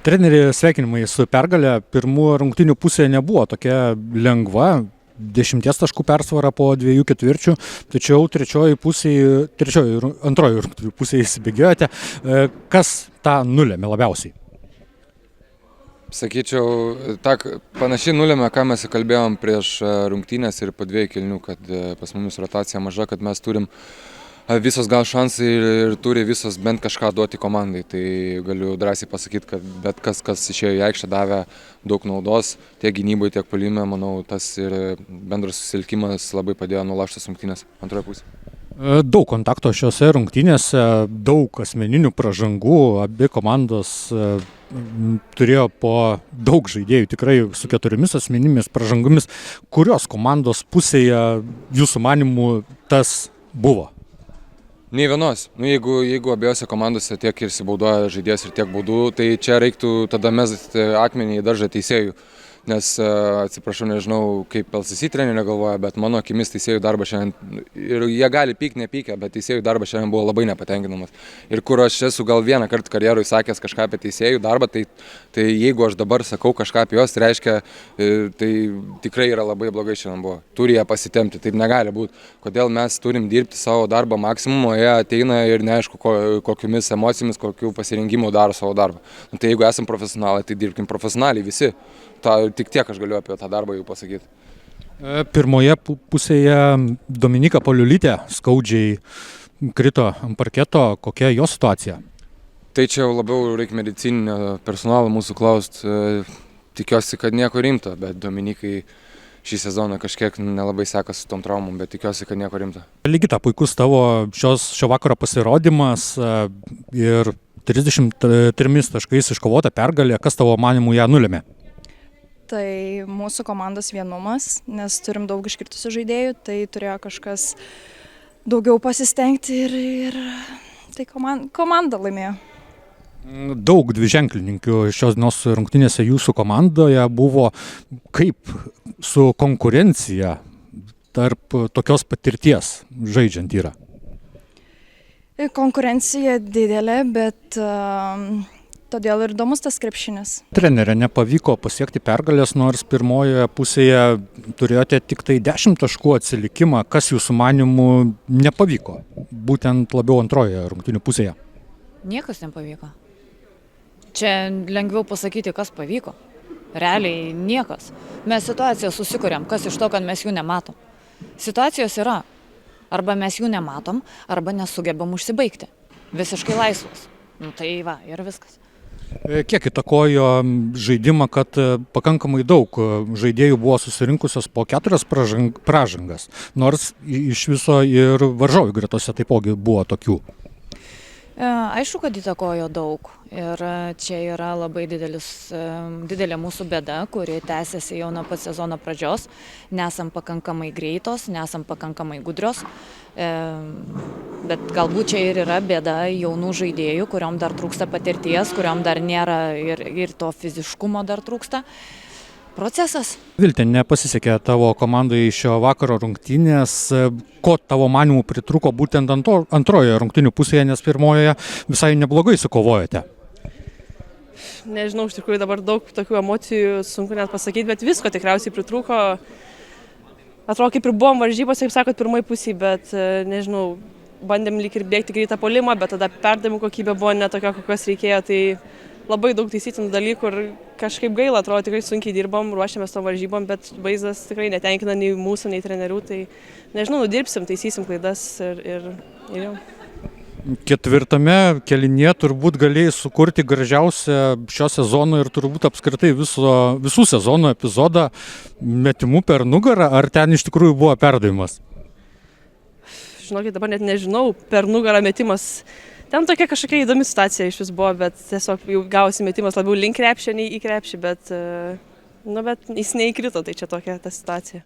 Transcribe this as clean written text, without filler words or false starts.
Treneri, sveikinimai su pergale. Pirmų rungtynių pusė nebuvo tokia lengva. 10 taškų persvara po 2 ketvirčių, tačiau antroji rungtynių pusėje įsibėgėjote. Kas tą nulėmė labiausiai? Sakyčiau, panašiai nulėmė, ką mes kalbėjom prieš rungtynės ir po 2 kėlinių, kad pas mumis rotacija maža, kad mes turim visos gal šansai ir turi visos bent kažką duoti komandai. Tai galiu drąsiai pasakyti, kad bet kas išėjo į aikštę, davė daug naudos tiek gynyboje, tiek puolime. Manau, tas ir bendras susilkimas labai padėjo nulaužtas rungtynės antroje pusėje. Daug kontakto šiose rungtynėse, daug asmeninių pražangų, abi komandos turėjo po daug žaidėjų, tikrai su 4 asmeninėmis pražangomis. Kurios komandos pusėje jūsų manimų tas buvo? Nei vienos. Jeigu abiejose komandose tiek ir įsibaudoja žaidėjas ir tiek baudų, tai čia reiktų tada mesti akmenį į daržą teisėjų. Nes, atsiprašau, nežinau, kaip LCC trenerė galvoja, bet mano akimis teisėjų darbas šiandien, ir jie gali pykti, nepykę, bet teisėjų darbas šiandien buvo labai nepatenkinamas. Ir kur aš esu gal vieną kartą karjeroje sakęs kažką apie teisėjų darbą, tai jeigu aš dabar sakau kažką apie juos, tai reiškia, tai tikrai yra labai blogai šiandien buvo. Turi jie pasitempti, taip negali būti. Kodėl mes turim dirbti savo darbą maksimumo, jie ateina ir neaišku, kokiomis emocijomis, kokiu pasirengimu daro savo darbą. Tai jeigu esam profesionalai, tai dirbkim profesionaliai visi. Tik tiek aš galiu apie tą darbą jau pasakyti. Pirmoje pusėje Dominika Poliulytė skaudžiai krito ant parketo. Kokia jo situacija? Tai čia labiau reikia medicininio personalo mūsų klaust. Tikiuosi, kad nieko rimto, bet Dominikai šį sezoną kažkiek nelabai sekasi su tom traumom, bet tikiuosi, kad nieko rimto. Ligita, puikus tavo šio vakaro pasirodymas ir 33 taškais iškovota pergalė. Kas tavo manimų ją nulėmė? Tai mūsų komandos vienumas, nes turim daug iškritusių žaidėjų, tai turėjo kažkas daugiau pasistengti ir tai komanda laimėjo. Daug dviženklininkių šios dienos rungtynėse jūsų komandoje buvo. Kaip su konkurencija tarp tokios patirties žaidžiant yra? Konkurencija didelė, bet todėl ir įdomus tas krepšinis. Trenerė, nepavyko pasiekti pergalės, nors pirmojoje pusėje turėjote tik tai 10 taškų atsilikimą. Kas jūsų manimų nepavyko, būtent labiau antrojoje rungtynių pusėje? Niekas nepavyko. Čia lengviau pasakyti, kas pavyko. Realiai niekas. Mes situaciją susikuriam, kas iš to, kad mes jų nematom. Situacijos yra. Arba mes jų nematom, arba nesugebam užsibaigti. Visiškai laisvos. Tai va, ir viskas. Kiek įtakojo žaidimą, kad pakankamai daug žaidėjų buvo susirinkusios po 4 pražangas, nors iš viso ir varžovų gretose taipogi buvo tokių? Aišku, kad įtakojo daug ir čia yra labai didelė mūsų bėda, kuri tęsiasi jau nuo pat sezono pradžios. Nesam pakankamai greitos, nesam pakankamai gudrios, bet galbūt čia ir yra bėda jaunų žaidėjų, kuriom dar trūksta patirties, kuriom dar nėra ir to fiziškumo dar trūksta. Procesas. Vilte, nepasisekė tavo komandai šio vakaro rungtynės. Ko tavo manimų pritrūko būtent antrojoje rungtynių pusėje, nes pirmojoje visai neblogai sukovojote? Nežinau, iš tikrųjų dabar daug tokių emocijų, sunku net pasakyti, bet visko tikriausiai pritrūko. Atrodo, kaip ir buvom varžybose, kaip sakot, pirmai pusėje, bet nežinau, bandėm lyg ir bėgti greitą puolimą, bet tada perdavimų kokybė buvo ne tokia, kokios reikėjo. Tai labai daug taisytinų dalykų ir kažkaip gaila, atrodo, tikrai sunkiai dirbom, ruošiamės tom varžybom, bet vaizdas tikrai netenkina nei mūsų, nei trenerių, tai nežinau, nudirbsim, taisysim klaidas ir jau. Ketvirtame kėlinyje turbūt galėjai sukurti gražiausią šio sezono ir turbūt apskritai visų sezono epizodą metimų per nugarą, ar ten iš tikrųjų buvo perdavimas? Žinokit, dabar net nežinau, per nugarą metimas. Ten tokia kažkokia įdomi situacija iš vis buvo, bet tiesiog jau gavosi metimas labiau link krepšio nei į krepšį, bet jis neįkrito, tai čia tokia ta situacija.